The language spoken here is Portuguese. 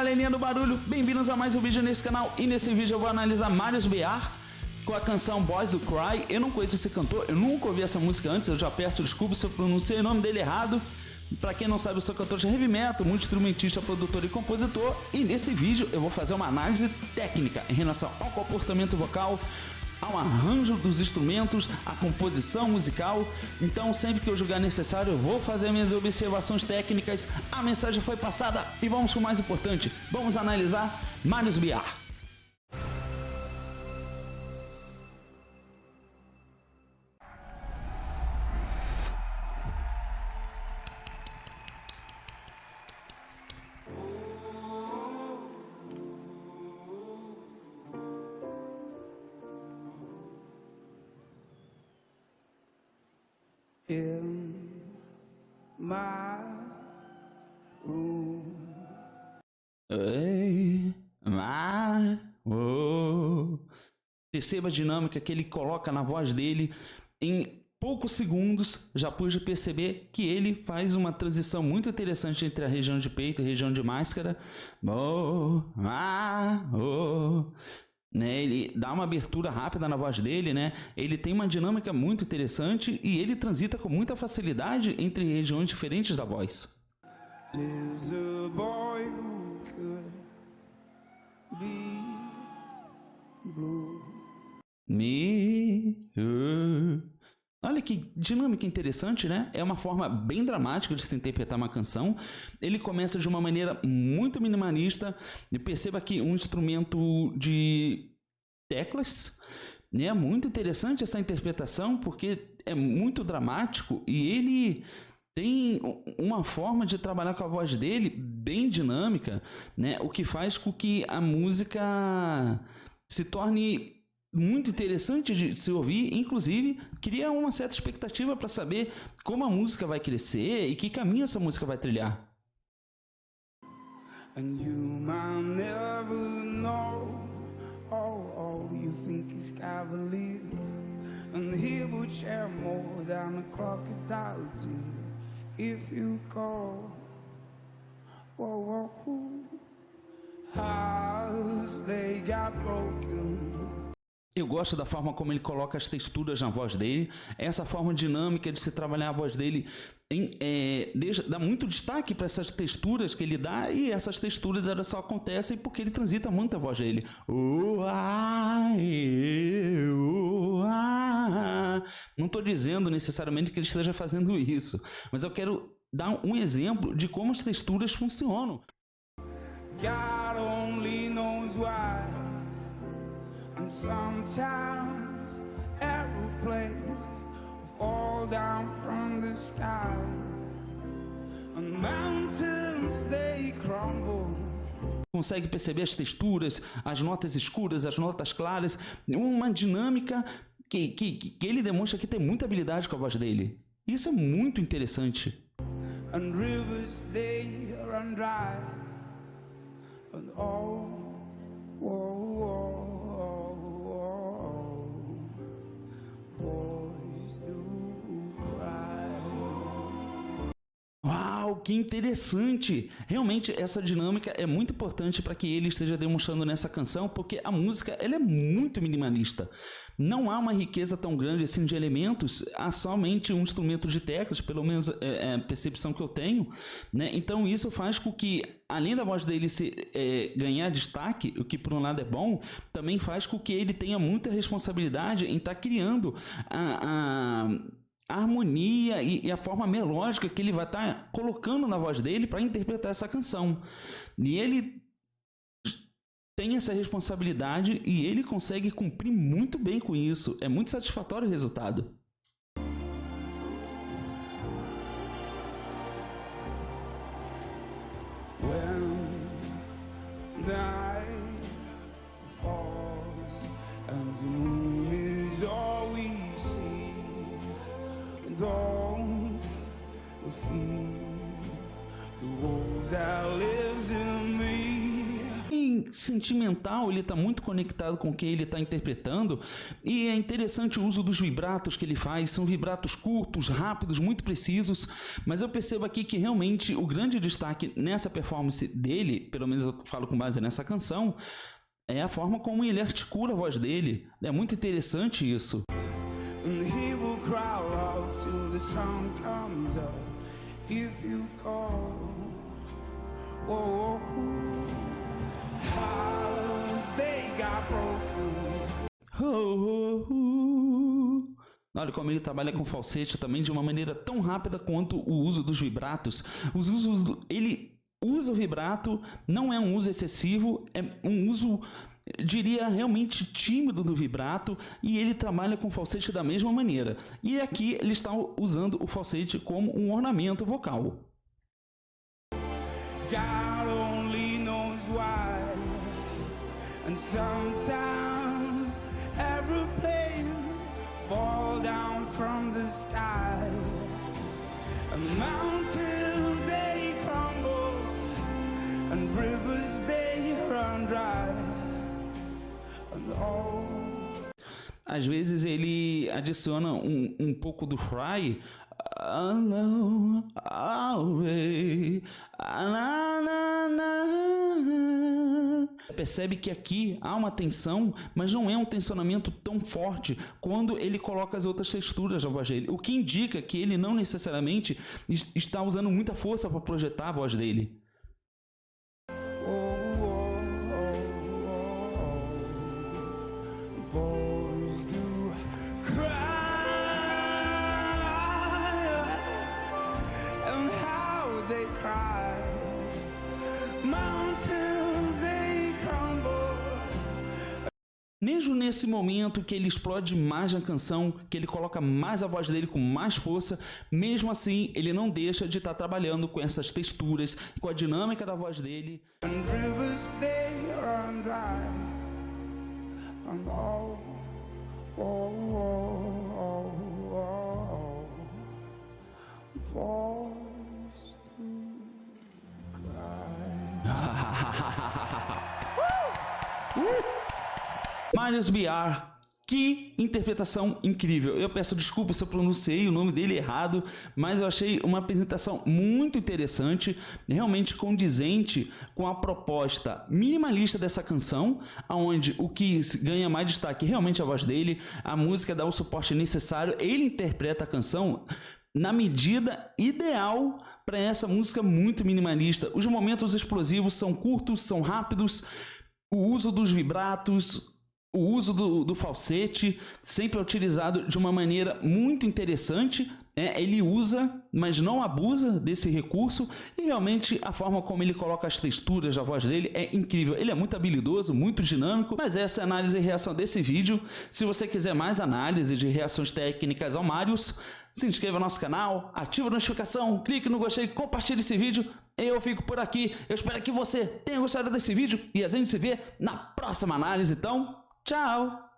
galerinha do barulho, bem-vindos a mais um vídeo nesse canal. E nesse vídeo eu vou analisar Marius BR com a canção Boys do Cry. Eu não conheço esse cantor, eu nunca ouvi essa música antes. Eu já peço desculpas se eu pronunciei o nome dele errado. Pra quem não sabe, eu sou cantor de heavy metal, muito instrumentista, produtor e compositor. E nesse vídeo eu vou fazer uma análise técnica em relação ao comportamento vocal, ao arranjo dos instrumentos, à composição musical. Então sempre que eu julgar necessário eu vou fazer minhas observações técnicas. A mensagem foi passada e vamos com o mais importante. Vamos analisar Marius BR. In my room. Ei, perceba a dinâmica que ele coloca na voz dele. Em poucos segundos já pude perceber que ele faz uma transição muito interessante entre a região de peito e a região de máscara. Né, ele dá uma abertura rápida na voz dele, né? Ele tem uma dinâmica muito interessante e ele transita com muita facilidade entre regiões diferentes da voz. Lives a boy who could be blue. Olha que dinâmica interessante, né? É uma forma bem dramática de se interpretar uma canção. Ele começa de uma maneira muito minimalista. E perceba aqui um instrumento de teclas. É muito interessante essa interpretação porque é muito dramático e ele tem uma forma de trabalhar com a voz dele bem dinâmica, né? O que faz com que a música se torne muito interessante de se ouvir, inclusive cria uma certa expectativa para saber como a música vai crescer e que caminho essa música vai trilhar. And you might never know. Oh, you think it's cavalier. And he would share more than a crocodile do if you go. Whoa, house they got broken. Eu gosto da forma como ele coloca as texturas na voz dele. Essa forma dinâmica de se trabalhar a voz dele dá muito destaque para essas texturas que ele dá. E essas texturas elas só acontecem porque ele transita muito a voz dele. Não estou dizendo necessariamente que ele esteja fazendo isso, mas eu quero dar um exemplo de como as texturas funcionam. God only knows why. And sometimes aeroplanes fall down from the sky, and mountains they crumble. Consegue perceber as texturas, as notas escuras, as notas claras, uma dinâmica que ele demonstra que tem muita habilidade com a voz dele. Isso é muito interessante. And rivers they run dry, and boys do cry. Uau, que interessante! Realmente essa dinâmica é muito importante para que ele esteja demonstrando nessa canção, porque a música ela é muito minimalista. Não há uma riqueza tão grande assim de elementos, há somente um instrumento de teclas, pelo menos é a percepção que eu tenho, né? Então isso faz com que, além da voz dele ganhar destaque, o que por um lado é bom, também faz com que ele tenha muita responsabilidade em estar criando a harmonia e a forma melódica que ele vai estar colocando na voz dele para interpretar essa canção. E ele tem essa responsabilidade e ele consegue cumprir muito bem com isso. É muito satisfatório o resultado. When night falls and the moon is all we see, don't fear the wolf that lives in me. sentimental, ele está muito conectado com o que ele está interpretando, e é interessante o uso dos vibratos que ele faz, são vibratos curtos, rápidos, muito precisos, mas eu percebo aqui que realmente o grande destaque nessa performance dele, pelo menos eu falo com base nessa canção, é a forma como ele articula a voz dele. É muito interessante isso. And he will cry out till the sun comes up. If you call, whoa, hearts they got broken. Olha como ele trabalha com falsete também de uma maneira tão rápida quanto o uso dos vibratos. Ele usa o vibrato, não é um uso excessivo, é um uso, diria, realmente tímido do vibrato, e ele trabalha com falsete da mesma maneira. E aqui ele está usando o falsete como um ornamento vocal. God only knows why. And sometimes airplanes fall down from the sky. And mountains they crumble. And rivers they run dry. Às vezes ele adiciona um pouco do fry. Percebe que aqui há uma tensão, mas não é um tensionamento tão forte quando ele coloca as outras texturas da voz dele, o que indica que ele não necessariamente está usando muita força para projetar a voz dele. Boys do cry, and how they cry. Mountains they crumble. Mesmo nesse momento que ele explode mais na canção, que ele coloca mais a voz dele com mais força, mesmo assim ele não deixa de estar trabalhando com essas texturas, com a dinâmica da voz dele. And rivers they run dry. And forced to cry. Marius BR, que interpretação incrível. Eu peço desculpa se eu pronunciei o nome dele errado, mas eu achei uma apresentação muito interessante, realmente condizente com a proposta minimalista dessa canção, onde o que ganha mais destaque realmente é a voz dele, a música dá o suporte necessário, ele interpreta a canção na medida ideal para essa música muito minimalista. Os momentos explosivos são curtos, são rápidos, o uso dos vibratos, o uso do falsete sempre é utilizado de uma maneira muito interessante. Ele usa, mas não abusa desse recurso, e realmente a forma como ele coloca as texturas da voz dele é incrível. Ele é muito habilidoso, muito dinâmico, mas essa é a análise e reação desse vídeo. Se você quiser mais análise de reações técnicas ao Marius, se inscreva no nosso canal, ative a notificação, clique no gostei, compartilhe esse vídeo. Eu fico por aqui, eu espero que você tenha gostado desse vídeo e a gente se vê na próxima análise. Então, tchau!